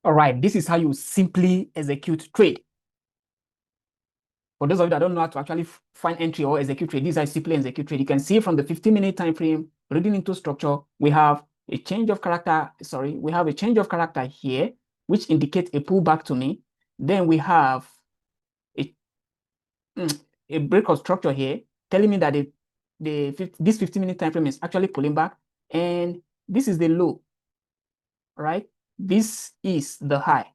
All right, this is how you simply execute trade. For those of you that don't know how to actually find entry or execute trade, this is how you simply execute trade. You can see from the 15-minute time frame, reading into structure, we have a change of character. Sorry, we have a change of character here, which indicates a pullback to me. Then we have a break of structure here, telling me that this 15-minute time frame is actually pulling back, and this is the low, right? This is the high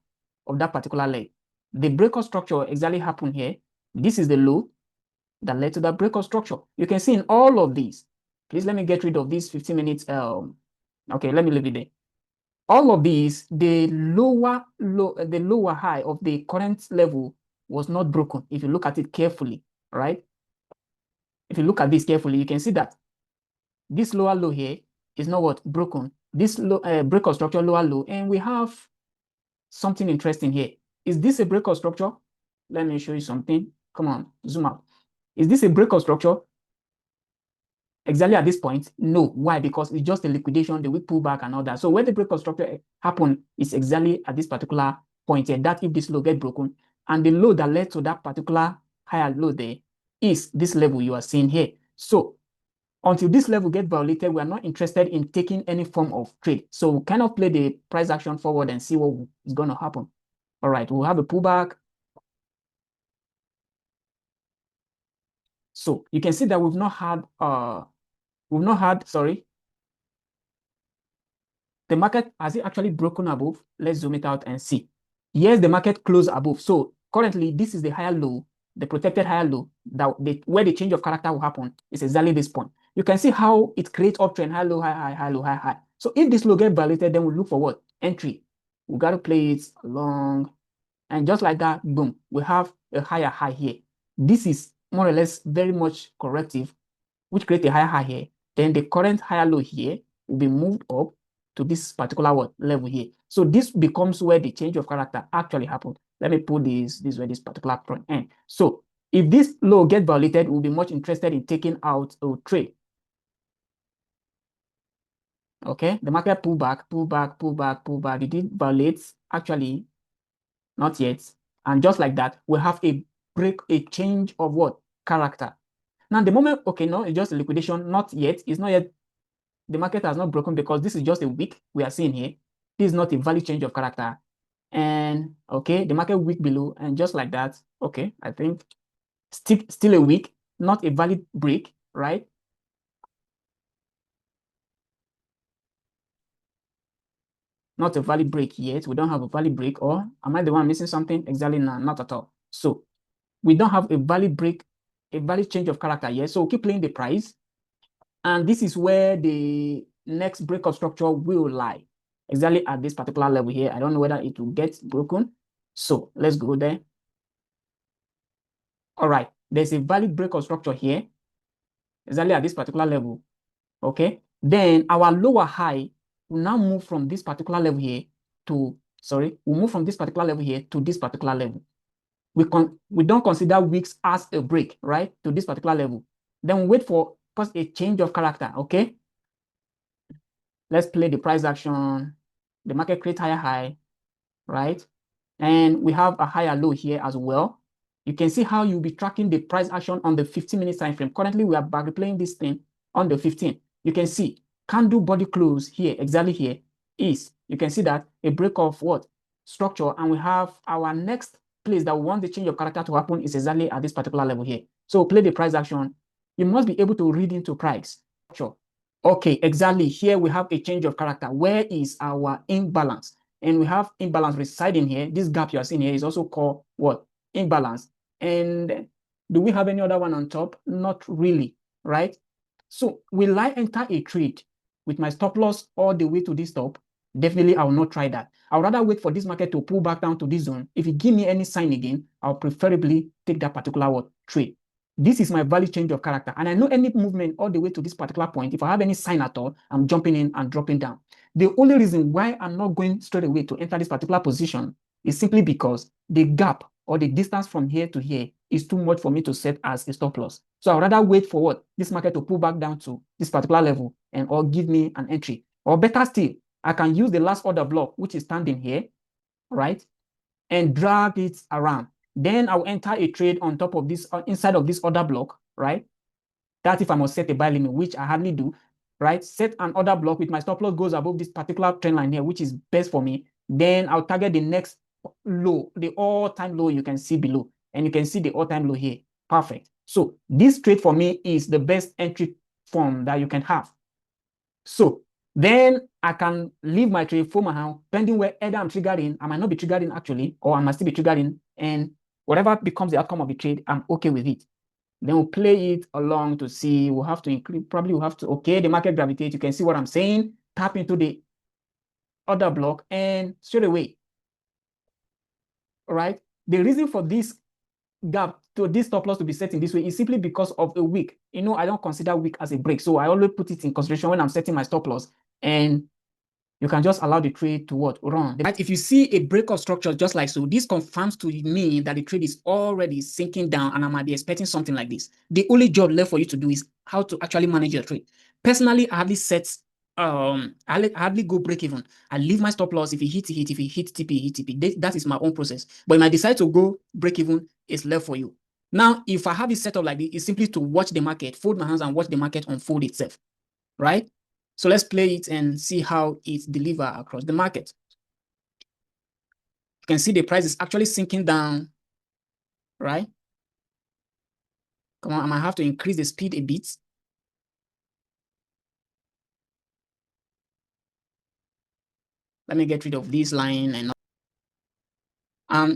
of that particular leg. The breakout structure exactly happened here. This is the low that led to that breakout structure. You can see in all of these. Please let me get rid of these 15 minutes. Okay, let me leave it there. All of these, the lower high of the current level was not broken. If you look at it carefully, right? If you look at this carefully, you can see that this lower low here is not what broken. This breakout structure, lower low, and we have something interesting here. Is this a breakout structure? Let me show you something. Come on, zoom out. Is this a breakout structure? Exactly at this point? No. Why? Because it's just a liquidation, the weak pullback and all that. So when the breakout structure happened, it's exactly at this particular point here. That if this low get broken, and the low that led to that particular higher low there is this level you are seeing here. So until this level gets violated, we are not interested in taking any form of trade. So we kind of play the price action forward and see what is going to happen. All right, we'll have a pullback. So you can see that we've not had, sorry. The market, has it actually broken above? Let's zoom it out and see. Yes, the market closed above. So currently, this is the higher low, the protected higher low, where the change of character will happen is exactly this point. You can see how it creates uptrend, high, low, high, high, high, low, high, high. So if this low gets violated, then we look for what? Entry. We got to play it along. And just like that, boom, we have a higher high here. This is more or less very much corrective, which creates a higher high here. Then the current higher low here will be moved up to this particular level here. So this becomes where the change of character actually happened. Let me put this where this particular point ends. So if this low gets violated, we'll be much interested in taking out a trade. Okay, the market pull back, pull back, pull back, pull back. It did violate, actually, not yet. And just like that, we have a change of what? Character. Now, the moment, okay, no, it's just a liquidation, not yet. It's not yet. The market has not broken because this is just a wick we are seeing here. This is not a value change of character. And okay, the market wick below, and just like that, okay, I think still a wick, not a valid break, right? Not a valid break yet. We don't have a valid break, or am I the one missing something? Exactly, not at all. So we don't have a valid break, a valid change of character yet. So we'll keep playing the price. And this is where the next breakout structure will lie, exactly at this particular level here. I don't know whether it will get broken. So let's go there. All right, there's a valid breakout structure here, exactly at this particular level. Okay, then our lower high will now move from this particular level here to, sorry, we'll move from this particular level here to this particular level. We don't consider wicks as a break, right, to this particular level. Then we wait for first a change of character, okay? Let's play the price action. The market creates higher high, right? And we have a higher low here as well. You can see how you'll be tracking the price action on the 15-minute time frame. Currently, we are back replaying this thing on the 15. You can see candle body close here, exactly here, is, you can see that a break of what? Structure. And we have our next place that we want the change of character to happen is exactly at this particular level here. So play the price action. You must be able to read into price. Sure. Okay, exactly. Here we have a change of character. Where is our imbalance? And we have imbalance residing here. This gap you are seeing here is also called what? Imbalance. And do we have any other one on top? Not really, right? So will I enter a trade with my stop loss all the way to this top? Definitely, I will not try that. I would rather wait for this market to pull back down to this zone. If you give me any sign again, I'll preferably take that particular trade. This is my value change of character. And I know any movement all the way to this particular point, if I have any sign at all, I'm jumping in and dropping down. The only reason why I'm not going straight away to enter this particular position is simply because the gap or the distance from here to here is too much for me to set as a stop loss. So I'd rather wait for what? This market to pull back down to this particular level and or give me an entry. Or better still, I can use the last order block, which is standing here, right? And drag it around. Then I'll enter a trade on top of this, inside of this order block, right? That's if I must set a buy limit, which I hardly do, right? Set an order block with my stop loss goes above this particular trend line here, which is best for me. Then I'll target the next low, the all-time low you can see below. And you can see the all-time low here. Perfect. So this trade for me is the best entry form that you can have. So then I can leave my trade for my hand, pending where either I'm triggered in, I might not be triggered in actually, or I might still be triggered in, and whatever becomes the outcome of the trade, I'm okay with it. Then we'll play it along to see, we'll have to include, probably we'll have to, okay, the market gravitate, you can see what I'm saying, tap into the order block, and straight away, all right? The reason for this gap to this stop loss to be set in this way is simply because of a wick. You know, I don't consider wick as a break, so I always put it in consideration when I'm setting my stop loss, and you can just allow the trade to what? Run. Right? If you see a break of structure just like so, this confirms to me that the trade is already sinking down and I might be expecting something like this. The only job left for you to do is how to actually manage your trade. Personally, I hardly set I hardly go break even. I leave my stop loss. If it hit, if it hit TP, hit TP. That is my own process. But if I decide to go break even, it's left for you. Now, if I have it set up like this, it's simply to watch the market, fold my hands and watch the market unfold itself, right? So let's play it and see how it delivers across the market. You can see the price is actually sinking down, right? Come on, I might have to increase the speed a bit. Let me get rid of this line and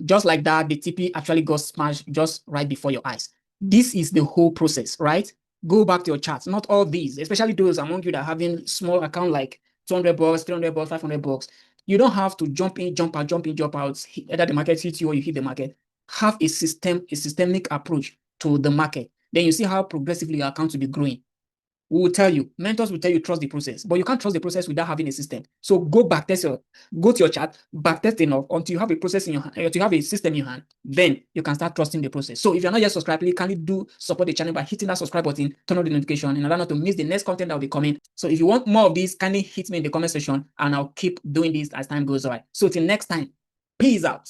just like that, the TP actually got smashed just right before your eyes. This is the whole process, right? Go back to your charts. Not all these, especially those among you that are having small account like 200 bucks, 300 bucks, 500 bucks. You don't have to jump in, jump out, jump in, jump out. Either the market hits you or you hit the market. Have a systemic approach to the market. Then you see how progressively your account will be growing. We will tell you, mentors will tell you trust the process, but you can't trust the process without having a system. So go to your chart, back test enough until you have a process in your hand, until you have a system in your hand, then you can start trusting the process. So if you're not yet subscribed, please kindly do support the channel by hitting that subscribe button, turn on the notification in order not to miss the next content that will be coming. So if you want more of these, kindly hit me in the comment section and I'll keep doing this as time goes on. So till next time, peace out.